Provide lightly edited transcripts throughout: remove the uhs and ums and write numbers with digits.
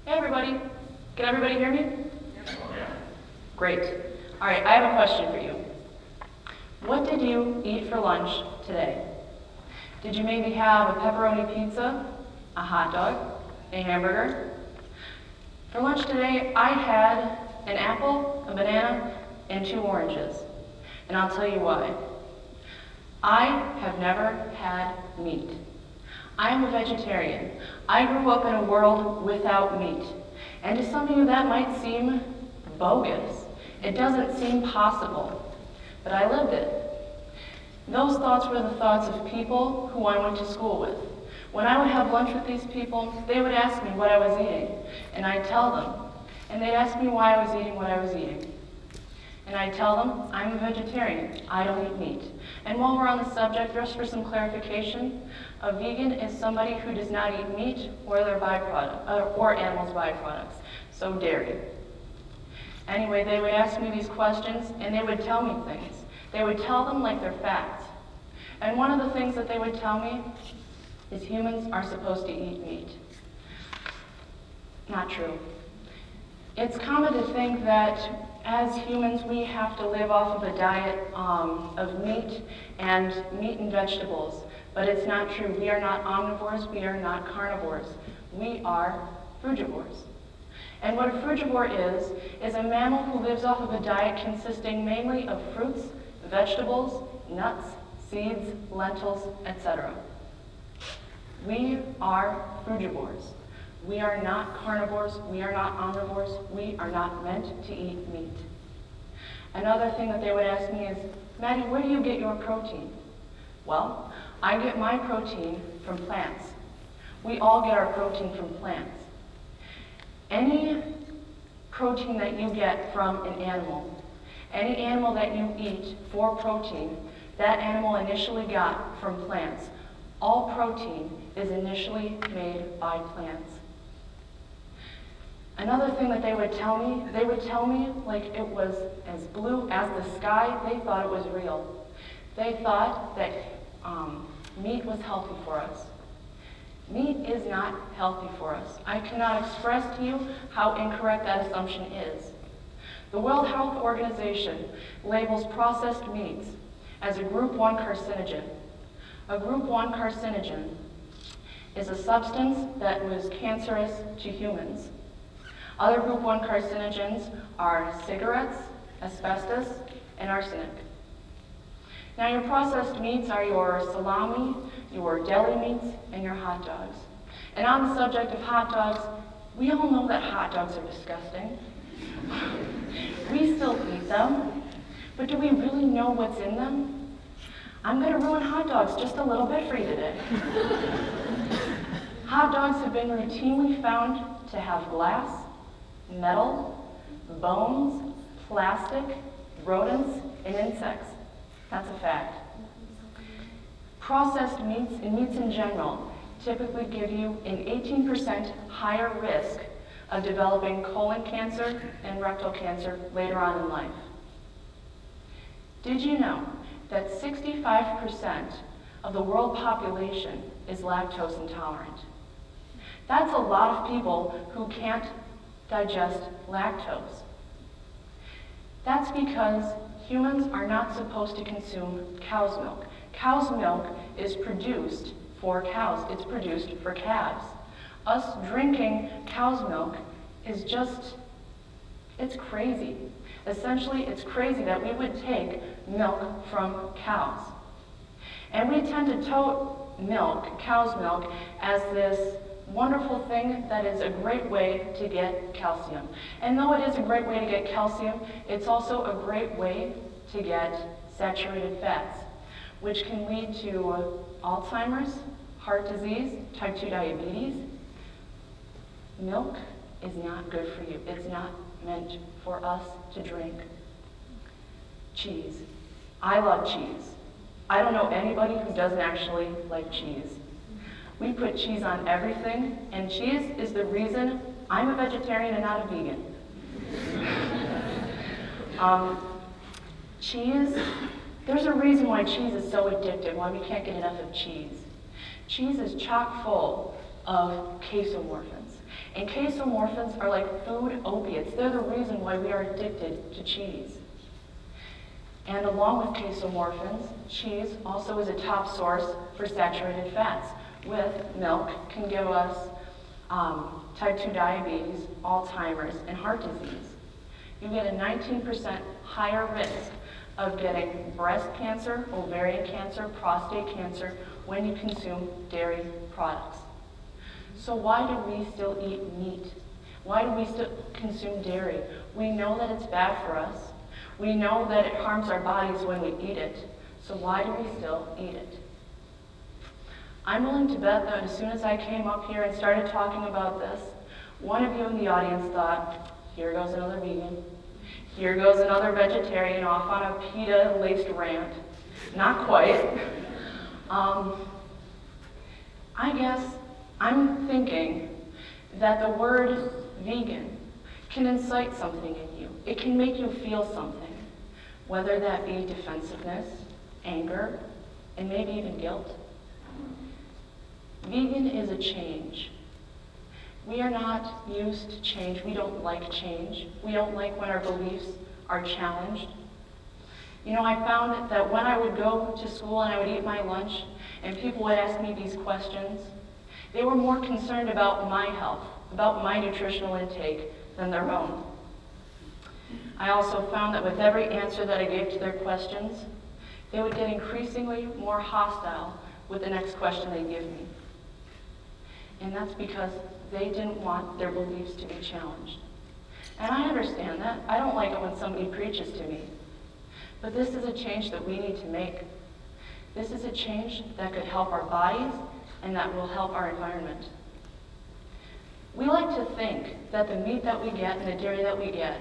Hey everybody, can everybody hear me? Yeah. Great. All right, I have a question for you. What did you eat for lunch today? Did you maybe have a pepperoni pizza, a hot dog, a hamburger? For lunch today, I had an apple, a banana, and 2 oranges. And I'll tell you why. I have never had meat. I am a vegetarian. I grew up in a world without meat. And to some of you that might seem bogus. It doesn't seem possible. But I lived it. Those thoughts were the thoughts of people who I went to school with. When I would have lunch with these people, they would ask me what I was eating. And I'd tell them. And they'd ask me why I was eating what I was eating. And I tell them, I'm a vegetarian, I don't eat meat. And while we're on the subject, just for some clarification, a vegan is somebody who does not eat meat or their byproduct, or animals' byproducts, so dairy. Anyway, they would ask me these questions and they would tell me things. They would tell them like they're facts. And one of the things that they would tell me is humans are supposed to eat meat. Not true. It's common to think that as humans, we have to live off of a diet of meat and vegetables, but it's not true. We are not omnivores, we are not carnivores. We are frugivores. And what a frugivore is a mammal who lives off of a diet consisting mainly of fruits, vegetables, nuts, seeds, lentils, etc. We are frugivores. We are not carnivores, we are not omnivores, we are not meant to eat meat. Another thing that they would ask me is, Maddie, where do you get your protein? Well, I get my protein from plants. We all get our protein from plants. Any protein that you get from an animal, any animal that you eat for protein, that animal initially got from plants. All protein is initially made by plants. Another thing that they would tell me like it was as blue as the sky, they thought it was real. They thought that meat was healthy for us. Meat is not healthy for us. I cannot express to you how incorrect that assumption is. The World Health Organization labels processed meats as a Group 1 carcinogen. A Group 1 carcinogen is a substance that was cancerous to humans. Other Group 1 carcinogens are cigarettes, asbestos, and arsenic. Now your processed meats are your salami, your deli meats, and your hot dogs. And on the subject of hot dogs, we all know that hot dogs are disgusting. We still eat them, but do we really know what's in them? I'm going to ruin hot dogs just a little bit for you today. Hot dogs have been routinely found to have glass, metal, bones, plastic, rodents, and insects. That's a fact. Processed meats and meats in general typically give you an 18% higher risk of developing colon cancer and rectal cancer later on in life. Did you know that 65% of the world population is lactose intolerant? That's a lot of people who can't digest lactose. That's because humans are not supposed to consume cow's milk. Cow's milk is produced for cows. It's produced for calves. Us drinking cow's milk is just, it's crazy. Essentially, it's crazy that we would take milk from cows. And we tend to tote milk, cow's milk, as this wonderful thing that is a great way to get calcium. And though it is a great way to get calcium, it's also a great way to get saturated fats, which can lead to Alzheimer's, heart disease, type 2 diabetes. Milk is not good for you. It's not meant for us to drink. Cheese. I love cheese. I don't know anybody who doesn't actually like cheese. We put cheese on everything, and cheese is the reason I'm a vegetarian and not a vegan. Cheese, there's a reason why cheese is so addictive, why we can't get enough of cheese. Cheese is chock full of casomorphins. And casomorphins are like food opiates. They're the reason why we are addicted to cheese. And along with casomorphins, cheese also is a top source for saturated fats. With milk can give us type 2 diabetes, Alzheimer's, and heart disease. You get a 19% higher risk of getting breast cancer, ovarian cancer, prostate cancer when you consume dairy products. So why do we still eat meat? Why do we still consume dairy? We know that it's bad for us. We know that it harms our bodies when we eat it. So why do we still eat it? I'm willing to bet that as soon as I came up here and started talking about this, one of you in the audience thought, here goes another vegan. Here goes another vegetarian off on a PETA-laced rant. Not quite. I guess I'm thinking that the word vegan can incite something in you. It can make you feel something, whether that be defensiveness, anger, and maybe even guilt. Vegan is a change. We are not used to change. We don't like change. We don't like when our beliefs are challenged. You know, I found that when I would go to school and I would eat my lunch and people would ask me these questions, they were more concerned about my health, about my nutritional intake than their own. I also found that with every answer that I gave to their questions, they would get increasingly more hostile with the next question they give me. And that's because they didn't want their beliefs to be challenged. And I understand that. I don't like it when somebody preaches to me. But this is a change that we need to make. This is a change that could help our bodies and that will help our environment. We like to think that the meat that we get and the dairy that we get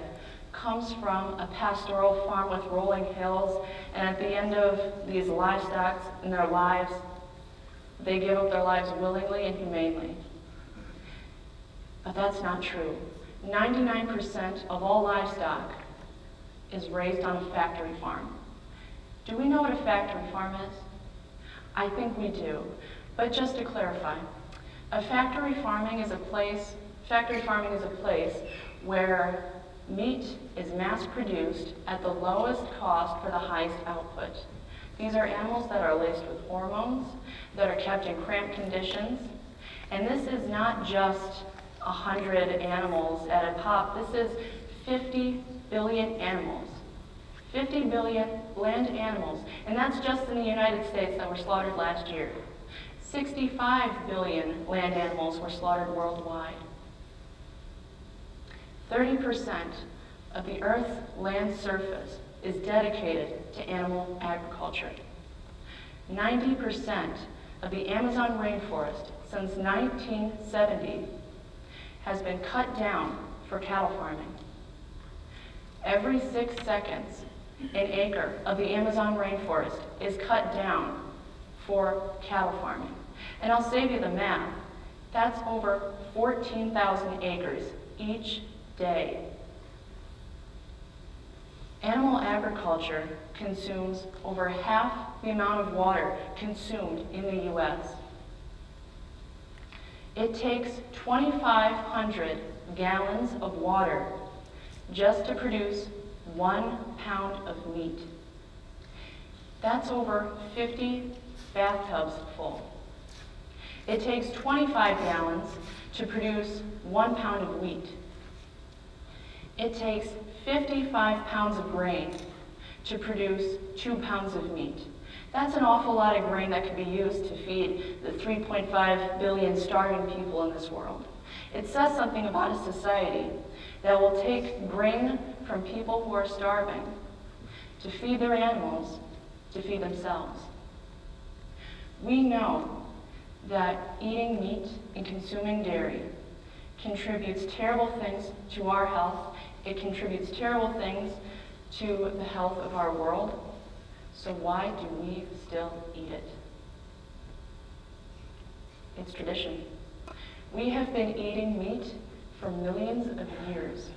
comes from a pastoral farm with rolling hills, and at the end of these livestock in their lives, they give up their lives willingly and humanely. But that's not true. 99% of all livestock is raised on a factory farm. Do we know what a factory farm is? I think we do. But just to clarify, factory farming is a place where meat is mass-produced at the lowest cost for the highest output. These are animals that are laced with hormones, that are kept in cramped conditions, and this is not just 100 animals at a pop. This is 50 billion animals. 50 billion land animals, and that's just in the United States that were slaughtered last year. 65 billion land animals were slaughtered worldwide. 30% of the Earth's land surface is dedicated to animal agriculture. 90% of the Amazon rainforest since 1970 has been cut down for cattle farming. Every 6 seconds, an acre of the Amazon rainforest is cut down for cattle farming. And I'll save you the math. That's over 14,000 acres each day. Animal agriculture consumes over half the amount of water consumed in the U.S. It takes 2,500 gallons of water just to produce 1 pound of meat. That's over 50 bathtubs full. It takes 25 gallons to produce 1 pound of wheat. It takes 55 pounds of grain to produce 2 pounds of meat. That's an awful lot of grain that could be used to feed the 3.5 billion starving people in this world. It says something about a society that will take grain from people who are starving to feed their animals, to feed themselves. We know that eating meat and consuming dairy contributes terrible things to our health. It contributes terrible things to the health of our world. So why do we still eat it? It's tradition. We have been eating meat for millions of years.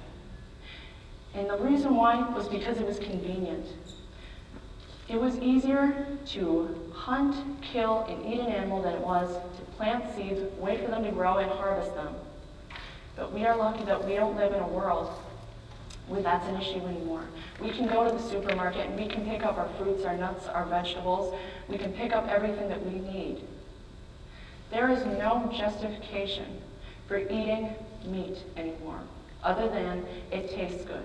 And the reason why was because it was convenient. It was easier to hunt, kill, and eat an animal than it was to plant seeds, wait for them to grow, and harvest them. But we are lucky that we don't live in a world where that's an issue anymore. We can go to the supermarket and we can pick up our fruits, our nuts, our vegetables. We can pick up everything that we need. There is no justification for eating meat anymore, other than it tastes good,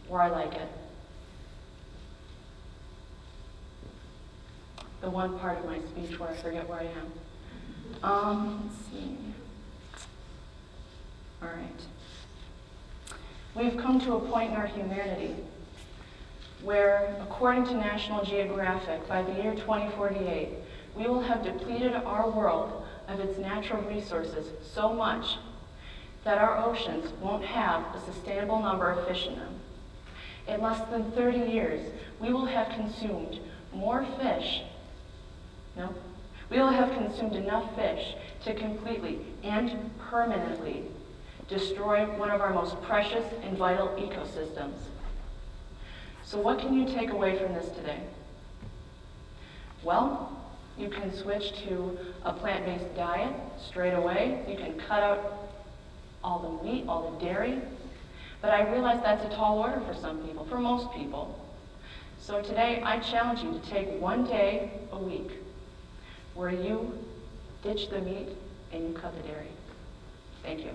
or I like it. The one part of my speech where I forget where I am. Let's see. All right. We've come to a point in our humanity where, according to National Geographic, by the year 2048, we will have depleted our world of its natural resources so much that our oceans won't have a sustainable number of fish in them. In less than 30 years, we will have consumed more fish. No, we will have consumed enough fish to completely and permanently destroy one of our most precious and vital ecosystems. So what can you take away from this today? Well, you can switch to a plant-based diet straight away. You can cut out all the meat, all the dairy. But I realize that's a tall order for some people, for most people. So today I challenge you to take one day a week where you ditch the meat and you cut the dairy. Thank you.